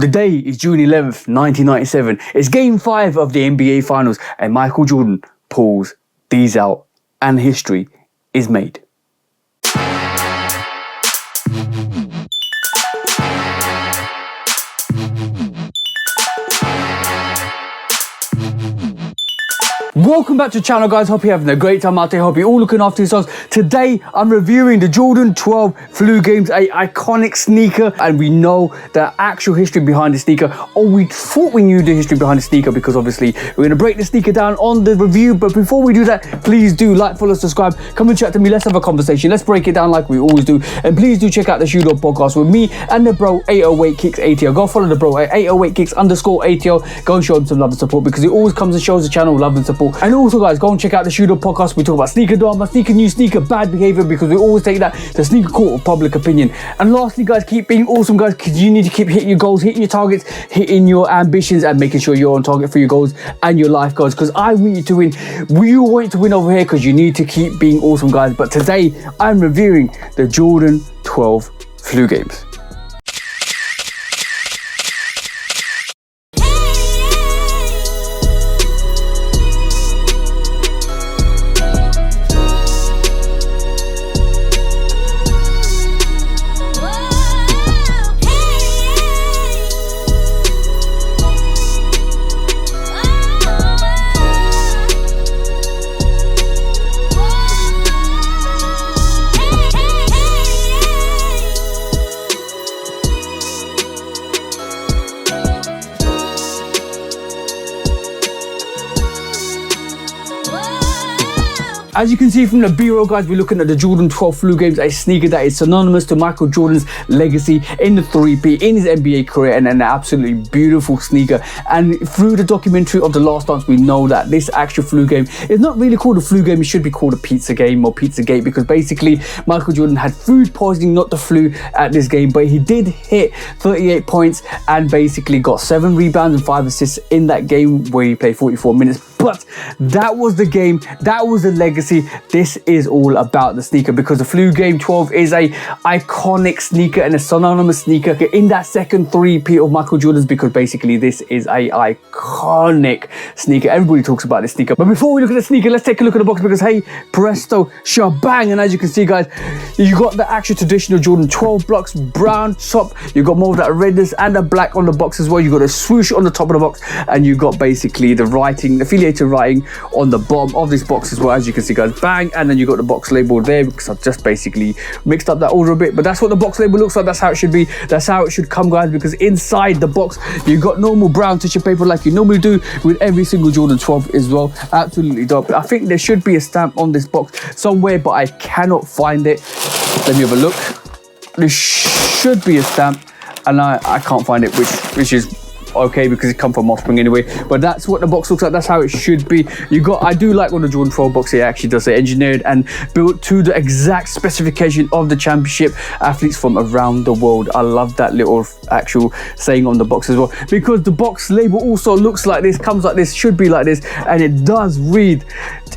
The day is June 11th, 1997. It's Game 5 of the NBA Finals, and Michael Jordan pulls these out, and history is made. Welcome back to the channel, guys. Hope you're having a great time out there. Hope you're all looking after yourselves. Today, I'm reviewing the Jordan 12 Flu Games, a iconic sneaker, and we know the actual history behind the sneaker, or we thought we knew the history behind the sneaker, because obviously we're going to break the sneaker down on the review. But before we do that, please do like, follow, subscribe, come and chat to me. Let's have a conversation. Let's break it down like we always do. And please do check out the Shoot Up podcast with me and the bro 808 Kicks ATL. Go follow the bro at 808 Kicks _ATL. Go and show him some love and support, because he always comes and shows the channel love and support. And also, guys, go and check out the Shoot Up podcast. We talk about sneaker drama, sneaker news, sneaker bad behavior, because we always take that to sneaker court of public opinion. And lastly, guys, keep being awesome, guys, because you need to keep hitting your goals, hitting your targets, hitting your ambitions, and making sure you're on target for your goals and your life goals, because I want you to win. We want you to win over here, because you need to keep being awesome, guys. But today, I'm reviewing the Jordan 12 Flu Games. As you can see from the BRoll, guys, we're looking at the Jordan 12 Flu Games, a sneaker that is synonymous to Michael Jordan's legacy in the 3P, in his NBA career, and an absolutely beautiful sneaker. And through the documentary of The Last Dance, we know that this actual Flu Game is not really called a Flu Game. It should be called a Pizza Game or Pizza Gate, because basically Michael Jordan had food poisoning, not the flu, at this game. But he did hit 38 points and basically got 7 rebounds and 5 assists in that game, where he played 44 minutes. But that was the game, that was the legacy. This is all about the sneaker, because the Flu Game 12 is a iconic sneaker and a synonymous sneaker in that second 3P of Michael Jordan's, because basically this is a iconic sneaker. Everybody talks about this sneaker. But before we look at the sneaker, let's take a look at the box, because hey, presto, shabang. And as you can see, guys, you got the actual traditional Jordan 12 blocks, brown top, you got more of that redness and the black on the box as well. You got a swoosh on the top of the box, and you got basically the writing, the affiliated writing on the bottom of this box as well. As you can see, guys, bang. And then you got the box label there, because I've just basically mixed up that order a bit, but that's what the box label looks like. That's how it should be, that's how it should come, guys, because inside the box you got normal brown tissue paper like you normally do with every single Jordan 12 as well. Absolutely dope. I think there should be a stamp on this box somewhere, but I cannot find it. Let me have a look. There should be a stamp, and I can't find it, which is okay, because it come from Mossspring anyway. But that's what the box looks like. That's how it should be. You got, I do like when the Jordan 12 box here actually does say engineered and built to the exact specification of the championship athletes from around the world. I love that little actual saying on the box as well, because the box label also looks like this, comes like this, should be like this, and it does read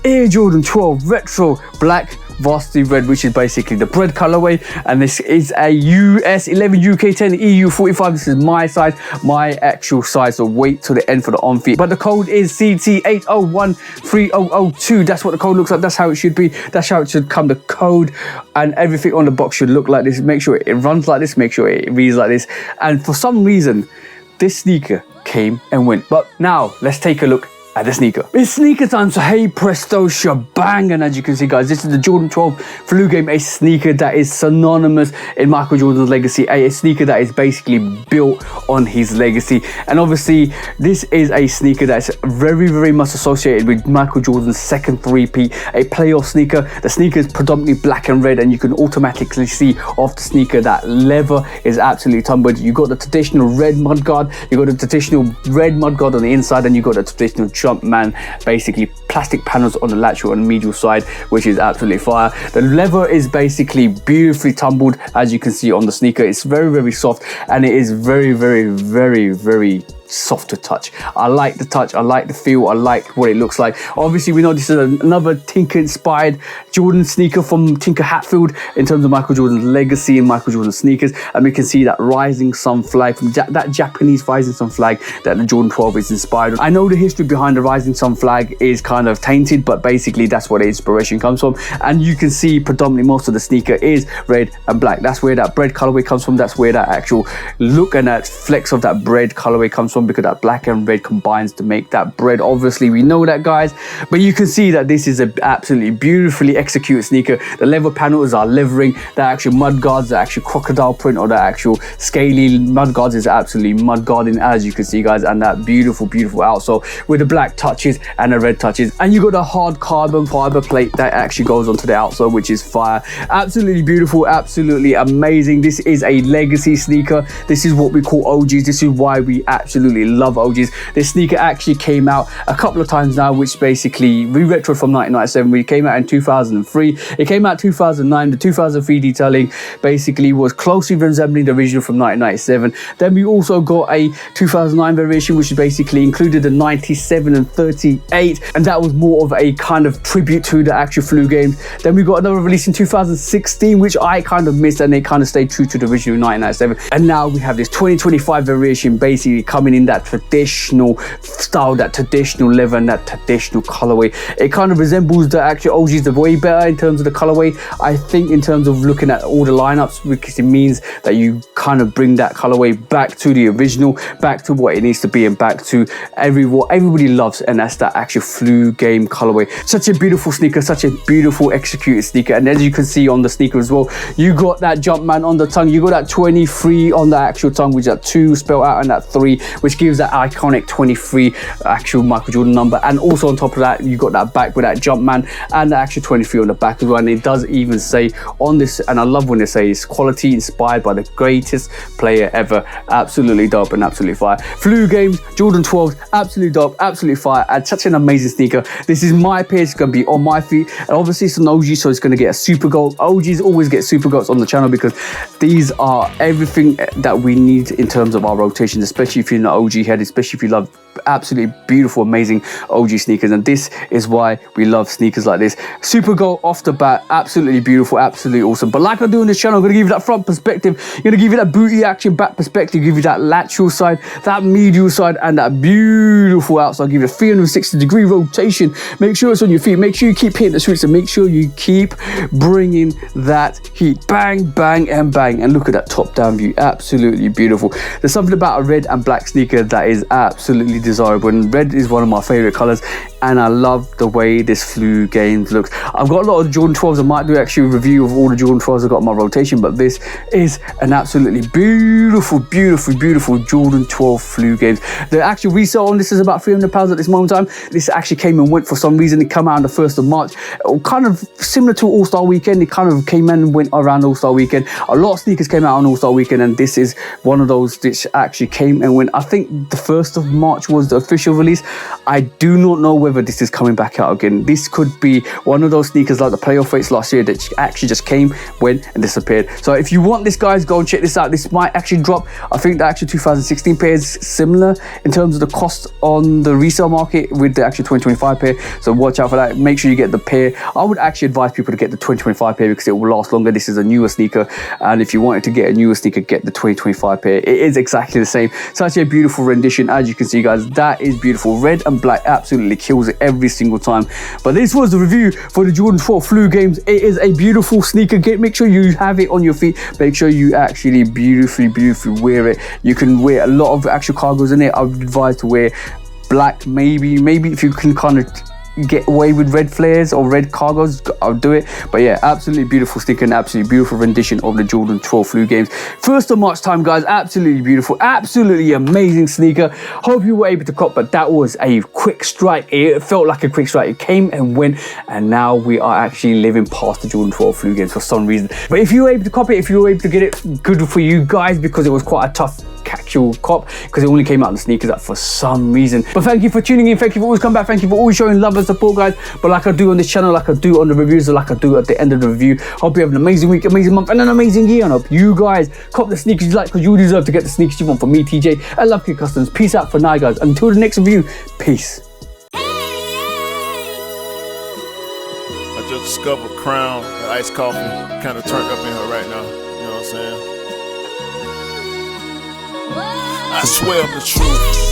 Air Jordan 12 Retro Black Varsity Red, which is basically the bread colorway. And this is a US 11, UK 10, EU 45. This is my size, my actual size, so wait till the end for the on feet. But the code is CT80130002. That's what the code looks like. That's how it should be. That's how it should come. The code and everything on the box should look like this. Make sure it runs like this, make sure it reads like this. And for some reason, this sneaker came and went. But now let's take a look at the sneaker. It's sneaker time, so hey presto shebang. And as you can see, guys, this is the Jordan 12 Flu Game, a sneaker that is synonymous in Michael Jordan's legacy, a sneaker that is basically built on his legacy. And obviously this is a sneaker that's very, very much associated with Michael Jordan's second 3P, a playoff sneaker. The sneaker is predominantly black and red, and you can automatically see off the sneaker that leather is absolutely tumbled. You got the traditional red mudguard, you got the traditional red mudguard on the inside, and you got the traditional Jumpman basically plastic panels on the lateral and medial side, which is absolutely fire. The leather is basically beautifully tumbled, as you can see on the sneaker. It's very, very soft, and it is very, very, very, very soft to touch. I like the touch, I like the feel, I like what it looks like. Obviously, we know this is another Tinker inspired Jordan sneaker from Tinker Hatfield in terms of Michael Jordan's legacy and Michael Jordan sneakers, and we can see that rising sun flag from that Japanese rising sun flag that the Jordan 12 is inspired. I know the history behind the rising sun flag is kind of tainted, but basically that's where the inspiration comes from, and you can see predominantly most of the sneaker is red and black. That's where that bread colorway comes from. That's where that actual look and that flex of that bread colorway comes from, because that black and red combines to make that bread. Obviously, we know that, guys, but you can see that this is an absolutely beautifully executed sneaker. The leather panels are levering. The actual mud guards, the actual crocodile print or the actual scaly mud guards is absolutely mud guarding, as you can see, guys, and that beautiful, beautiful outsole with the black touches and the red touches, and you got a hard carbon fiber plate that actually goes onto the outsole, which is fire. Absolutely beautiful, absolutely amazing. This is a legacy sneaker. This is what we call OGs. This is why we absolutely love OGs. This sneaker actually came out a couple of times now, which basically re-retroed from 1997. We came out in 2003. It came out 2009. The 2003 detailing basically was closely resembling the original from 1997. Then we also got a 2009 variation, which basically included the 97 and 38, and that was more of a kind of tribute to the actual flu games. Then we got another release in 2016, which I kind of missed, and they kind of stayed true to the original 1997. And now we have this 2025 variation basically coming in that traditional style, that traditional leather and that traditional colorway. It kind of resembles the actual OGs the way better in terms of the colorway, I think, in terms of looking at all the lineups, because it means that you kind of bring that colorway back to the original, back to what it needs to be, and back to what everybody loves, and that's that actual flu game colorway. Such a beautiful sneaker, such a beautiful executed sneaker. And as you can see on the sneaker as well, you got that Jumpman on the tongue, you got that 23 on the actual tongue, with that 2 spelled out and that 3, which gives that iconic 23 actual Michael Jordan number. And also on top of that, you got that back with that Jumpman and the actual 23 on the back as well. And it does even say on this, and I love when they say it's quality inspired by the greatest player ever. Absolutely dope and absolutely fire. Flu games, Jordan 12s, absolutely dope, absolutely fire, and such an amazing sneaker. This is my pair, it's going to be on my feet, and obviously it's an OG, so it's going to get a super gold. OGs always get super golds on the channel, because these are everything that we need in terms of our rotations, especially if you're an OG head, especially if you love absolutely beautiful, amazing OG sneakers. And this is why we love sneakers like this. Super gold off the bat, absolutely beautiful, absolutely awesome. But like I do on this channel, I'm going to give you that front perspective, I'm going to give you that booty action back perspective, give you that lateral side, that medial side, and that beautiful outside. I'll give you a 360-degree rotation. Make sure it's on your feet, make sure you keep hitting the switch, and make sure you keep bringing that heat. Bang, bang, and bang. And look at that top down view, absolutely beautiful. There's something about a red and black sneaker that is absolutely desirable, and red is one of my favorite colors, and I love the way this flu games looks. I've got a lot of Jordan 12s. I might do actually a review of all the Jordan 12s I've got in my rotation, but this is an absolutely beautiful, beautiful, beautiful Jordan 12 flu games. The actual resale on this is about £300 at this moment in time. This actually came and went for some reason. It came out on the 1st of March, kind of similar to All-Star Weekend. It kind of came and went around All-Star Weekend. A lot of sneakers came out on All-Star Weekend, and this is one of those which actually came and went. I think the 1st of March was the official release. I do not know whether this is coming back out again. This could be one of those sneakers like the playoff weights last year that actually just came, went, and disappeared. So if you want this, guys, go and check this out. This might actually drop. I think the actual 2016 pair is similar in terms of the cost on the resale market with the actual 2025 pair, so watch out for that. Make sure you get the pair. I would actually advise people to get the 2025 pair because it will last longer. This is a newer sneaker, and if you wanted to get a newer sneaker, get the 2025 pair. It is exactly the same. Such a beautiful rendition, as you can see, guys. That is beautiful. Red and black absolutely kills it every single time. But this was the review for the Jordan 12 flu games. It is a beautiful sneaker. Make sure you have it on your feet. Make sure you actually beautifully wear it. You can wear a lot of actual cargos in it. I would advise to wear black, maybe if you can kind of get away with red flares or red cargos, I'll do it. But yeah, absolutely beautiful sticker and absolutely beautiful rendition of the Jordan 12 flu games. 1st of March time, guys. Absolutely beautiful, absolutely amazing sneaker. Hope you were able to cop, but that was a quick strike. It felt like a quick strike. It came and went, and now we are actually living past the Jordan 12 flu games for some reason. But if you were able to cop it, if you were able to get it, good for you guys, because it was quite a tough actual cop, because it only came out in the sneakers that for some reason. But thank you for tuning in, thank you for always coming back, thank you for always showing love the support, guys. But like I do on this channel, like I do on the reviews, or like I do at the end of the review. Hope you have an amazing week, amazing month, and an amazing year. And I hope you guys cop the sneakers you like, because you deserve to get the sneakers you want. From me, TJ, I love Kid Customs. Peace out for now, guys. Until the next review, peace. I just discovered Crown, the iced coffee, kind of turned up in her right now. You know what I'm saying? I swear I'm the truth.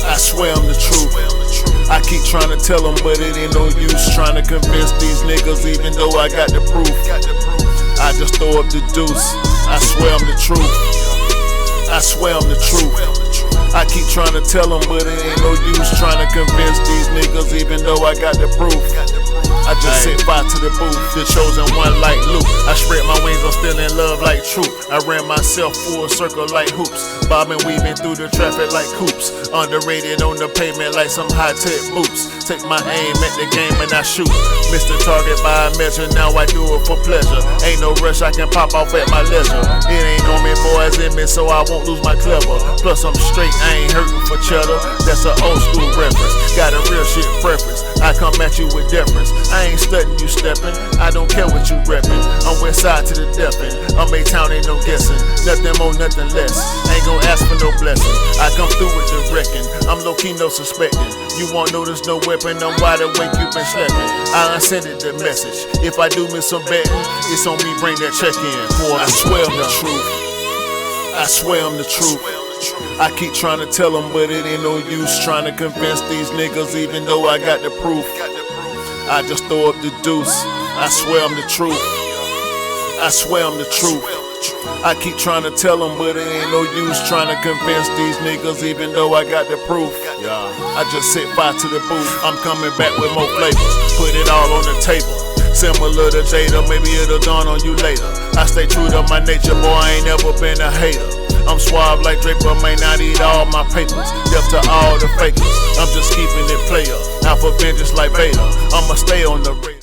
I swear I'm the truth. I keep trying to tell them, but it ain't no use trying to convince these niggas, even though I got the proof. I just throw up the deuce. I swear I'm the truth. I swear I'm the truth. I keep trying to tell them, but it ain't no use trying to convince these niggas, even though I got the proof. I just set fire to the booth, the chosen one like Luke. I spread my wings, I'm still in love like truth. I ran myself full circle like hoops, bobbing, weaving through the traffic like coops. Underrated on the pavement like some high-tech boots. Take my aim at the game and I shoot. Missed the target by a measure, now I do it for pleasure. Ain't no rush, I can pop off at my leisure. It ain't on me, boys in me, so I won't lose my clever. Plus I'm straight, I ain't hurting for cheddar. That's an old school reference, got a real shit preference. I come at you with deference, I ain't studying you stepping, I don't care what you reppin'. I'm west side to the death end, I'm A-town, ain't no guessing. Nothing more, nothing less, ain't gon' ask for no blessing. I come through with the wrecking, I'm low-key, no suspecting. You won't notice no weapon, I'm wide awake, you been sleeping. I unsended the message, if I do miss some betting, it's on me, bring that check in. Boy, I swear I'm the truth. I swear I'm the truth. I keep trying to tell them, but it ain't no use trying to convince these niggas, even though I got the proof. I just throw up the deuce. I swear I'm the truth. I swear I'm the truth. I keep trying to tell them, but it ain't no use trying to convince these niggas, even though I got the proof. I just set fire to the booth. I'm coming back with more flavors. Put it all on the table. Similar to Jada, maybe it'll dawn on you later. I stay true to my nature, boy, I ain't never been a hater. I'm suave like Draper, may not eat all my papers. Death to all the fakers, I'm just keeping it player. Out for vengeance like Vader, I'ma stay on the radar.